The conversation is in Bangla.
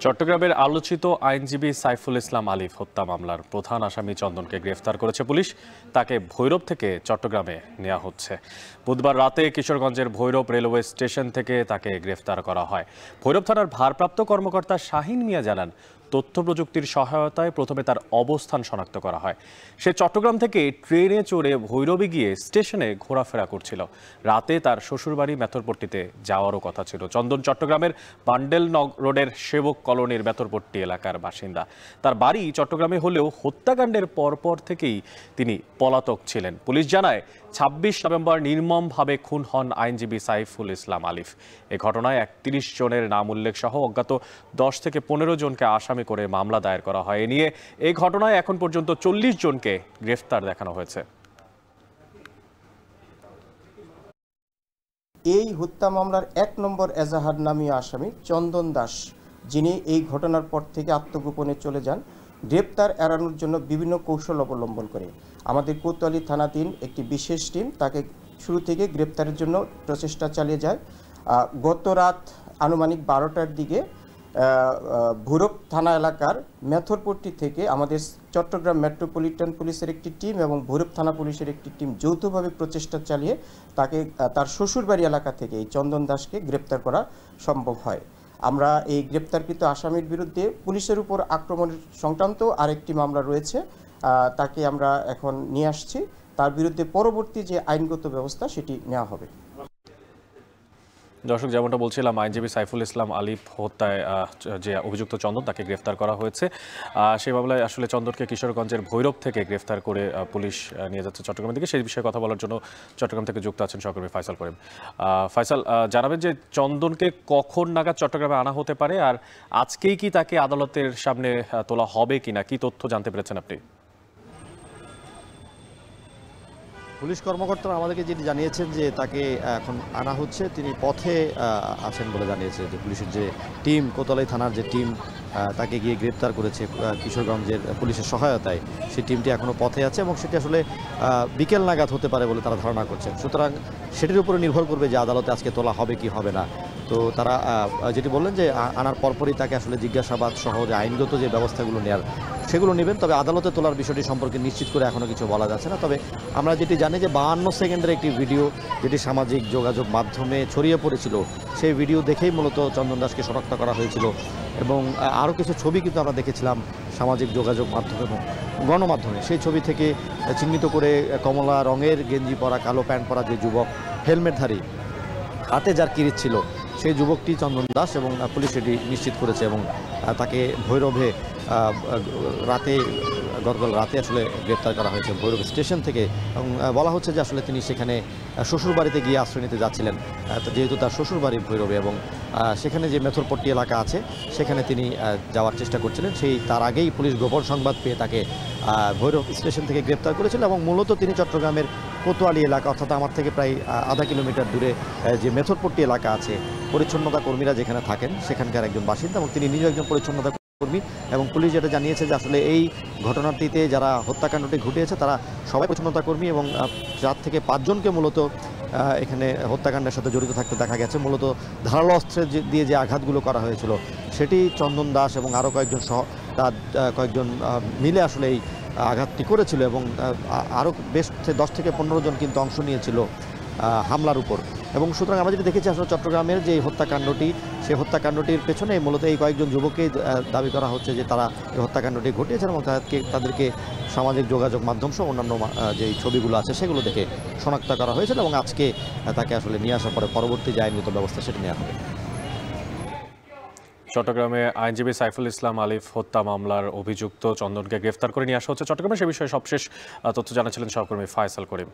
চট্টগ্রামের আলোচিত আইনজীবী সাইফুল ইসলাম আলিফ হত্যা মামলার প্রধান আসামি চন্দনকে গ্রেফতার করেছে পুলিশ। তাকে ভৈরব থেকে চট্টগ্রামে নেওয়া হচ্ছে। বুধবার রাতে কিশোরগঞ্জের ভৈরব রেলওয়ে স্টেশন থেকে তাকে গ্রেফতার করা হয়। ভৈরব থানার ভারপ্রাপ্ত কর্মকর্তা শাহিন মিয়া জানান, তথ্য প্রযুক্তির সহায়তায় প্রথমে তার অবস্থান শনাক্ত করা হয়। সে চট্টগ্রাম থেকে ট্রেনে চড়ে ভৈরবে গিয়ে স্টেশনে ঘোরাফেরা করছিল। রাতে তার শ্বশুরবাড়ি মেথরপট্টিতে যাওয়ারও কথা ছিল। চন্দন চট্টগ্রামের বান্ডেল রোডের সেবক কলোনির মেথরপট্টি এলাকার বাসিন্দা। তার বাড়ি চট্টগ্রামে হলেও হত্যাকাণ্ডের পরপর থেকেই তিনি পলাতক ছিলেন। পুলিশ জানায়, ২৬ নভেম্বর নির্মমভাবে খুন হন আইনজীবী সাইফুল ইসলাম আলিফ। এ ঘটনায় ৩১ জনের নাম উল্লেখ সহ অজ্ঞাত ১০ থেকে ১৫ জনকে আসামি করে মামলা দায়ের করা হয়। এ নিয়ে এই ঘটনায় এখন পর্যন্ত ৪০ জনকে গ্রেফতার দেখানো হয়েছে। এই হত্যা মামলার ১ নম্বর এজাহার নামী আসামি চন্দন দাস, যিনি এই ঘটনার পর থেকে আত্মগোপনে চলে যান, গ্রেপ্তার এড়ানোর জন্য বিভিন্ন কৌশল অবলম্বন করে আমাদের কোতোয়ালি থানাধীন একটি বিশেষ টিম তাকে শুরু থেকে গ্রেপ্তারের জন্য প্রচেষ্টা চালিয়ে যায়। গত রাত আনুমানিক ১২টার দিকে ভৈরব থানা এলাকার মেথরপট্টি থেকে আমাদের চট্টগ্রাম মেট্রোপলিটন পুলিশের একটি টিম এবং ভৈরব থানা পুলিশের একটি টিম যৌথভাবে প্রচেষ্টা চালিয়ে তাকে তার শ্বশুরবাড়ি এলাকা থেকে এই চন্দন দাসকে গ্রেপ্তার করা সম্ভব হয়। আমরা এই গ্রেপ্তারকৃত আসামির বিরুদ্ধে পুলিশের উপর আক্রমণের সংক্রান্ত আরেকটি মামলা রয়েছে, তাকে আমরা এখন নিয়ে আসছি। তার বিরুদ্ধে পরবর্তী যে আইনগত ব্যবস্থা সেটি নেওয়া হবে। দর্শক, যেমনটা বলছিলাম, আইনজীবী সাইফুল ইসলাম আলিফ হত্যায় যে অভিযুক্ত চন্দন, তাকে গ্রেফতার করা হয়েছে। সেই মামলায় আসলে চন্দনকে কিশোরগঞ্জের ভৈরব থেকে গ্রেফতার করে পুলিশ নিয়ে যাচ্ছে চট্টগ্রামের দিকে। সেই বিষয়ে কথা বলার জন্য চট্টগ্রাম থেকে যুক্ত আছেন সহকর্মী ফাইসাল করিম। ফাইসাল, জানাবেন যে চন্দনকে কখন নাগাদ চট্টগ্রামে আনা হতে পারে, আর আজকেই কি তাকে আদালতের সামনে তোলা হবে কিনা, কি তথ্য জানতে পেরেছেন আপনি? পুলিশ কর্মকর্তারা আমাদেরকে যেটি জানিয়েছেন যে তাকে এখন আনা হচ্ছে, তিনি পথে আছেন বলে জানিয়েছে যে পুলিশের যে টিম, কোতোয়ালি থানার যে টিম তাকে গিয়ে গ্রেপ্তার করেছে কিশোরগঞ্জের পুলিশের সহায়তায়, সেই টিমটি এখনও পথে আছে এবং সেটি আসলে বিকেল নাগাদ হতে পারে বলে তারা ধারণা করছেন। সুতরাং সেটির উপরে নির্ভর করবে যে আদালতে আজকে তোলা হবে কি হবে না। তো তারা যেটি বললেন যে আনার পরপরই তাকে আসলে জিজ্ঞাসাবাদ সহ যে আইনগত যে ব্যবস্থাগুলো নেওয়ার সেগুলো নেবেন। তবে আদালতে তোলার বিষয়টি সম্পর্কে নিশ্চিত করে এখনও কিছু বলা যাচ্ছে না। তবে আমরা যেটি জানি যে ৫২ সেকেন্ডের একটি ভিডিও যেটি সামাজিক যোগাযোগ মাধ্যমে ছড়িয়ে পড়েছিল, সেই ভিডিও দেখেই মূলত চন্দন দাসকে শনাক্ত করা হয়েছিল এবং আরও কিছু ছবি কিন্তু আমরা দেখেছিলাম সামাজিক যোগাযোগ মাধ্যমে এবং গণমাধ্যমে। সেই ছবি থেকে চিহ্নিত করে কমলা রঙের গেঞ্জি পরা, কালো প্যান্ট পরা যে যুবক, হেলমেটধারী, হাতে যার কিরিচ ছিল, সেই যুবকটি চন্দন দাস এবং পুলিশ এটি নিশ্চিত করেছে এবং তাকে ভৈরবে গতকাল রাতে আসলে গ্রেপ্তার করা হয়েছে ভৈরব স্টেশন থেকে। এবং বলা হচ্ছে যে আসলে তিনি সেখানে শ্বশুরবাড়িতে গিয়ে আশ্রয় নিতে যাচ্ছিলেন, যেহেতু তার শ্বশুরবাড়ি ভৈরবে এবং সেখানে যে মেথরপট্টি এলাকা আছে সেখানে তিনি যাওয়ার চেষ্টা করছিলেন। তার আগেই পুলিশ গোপন সংবাদ পেয়ে তাকে ভৈরব স্টেশন থেকে গ্রেপ্তার করেছিল এবং মূলত তিনি চট্টগ্রামের কোতোয়ালি এলাকা, অর্থাৎ আমার থেকে প্রায় আধা কিলোমিটার দূরে যে মেথরপট্টি এলাকা আছে, পরিচ্ছন্নতা কর্মীরা যেখানে থাকেন সেখানকার একজন বাসিন্দা এবং তিনি নিজেও একজন পরিচ্ছন্নতা কর্মী। এবং পুলিশ যেটা জানিয়েছে যে আসলে এই ঘটনাটিতে যারা হত্যাকাণ্ডটি ঘটিয়েছে তারা সবাই পরিচ্ছন্নতা কর্মী এবং ৪ থেকে ৫ জনকে মূলত এখানে হত্যাকাণ্ডের সাথে জড়িত থাকতে দেখা গেছে। মূলত ধারালো অস্ত্রের দিয়ে যে আঘাতগুলো করা হয়েছিল সেটি চন্দন দাস এবং আরও কয়েকজন তার কয়েকজন মিলে আসলে এই আঘাতটি করেছিল এবং আরও বেশ ১০ থেকে ১৫ জন কিন্তু অংশ নিয়েছিল হামলার উপর। এবং সুতরাং আমরা যেটা দেখেছি আসলে চট্টগ্রামের যে হত্যাকাণ্ডটি, সেই হত্যাকাণ্ডটির পেছনে মূলত এই কয়েকজন যুবককেই দাবি করা হচ্ছে যে তারা এই হত্যাকাণ্ডটি ঘটিয়েছেন এবং তাদেরকে সামাজিক যোগাযোগ মাধ্যম সহ অন্যান্য যে ছবিগুলো আছে সেগুলো দেখে শনাক্ত করা হয়েছিল এবং আজকে তাকে আসলে নিয়ে আসার পরে পরবর্তী যে আইনগত ব্যবস্থা সেটি নেওয়া হবে। চট্টগ্রামে আইনজীবী সাইফুল ইসলাম আলিফ হত্যা মামলার অভিযুক্ত চন্দনকে গ্রেফতার করে নিয়ে আসা হচ্ছে চট্টগ্রামে। সে বিষয়ে সবশেষ তথ্য জানাচ্ছিলেন সহকর্মী ফাইসাল করিম।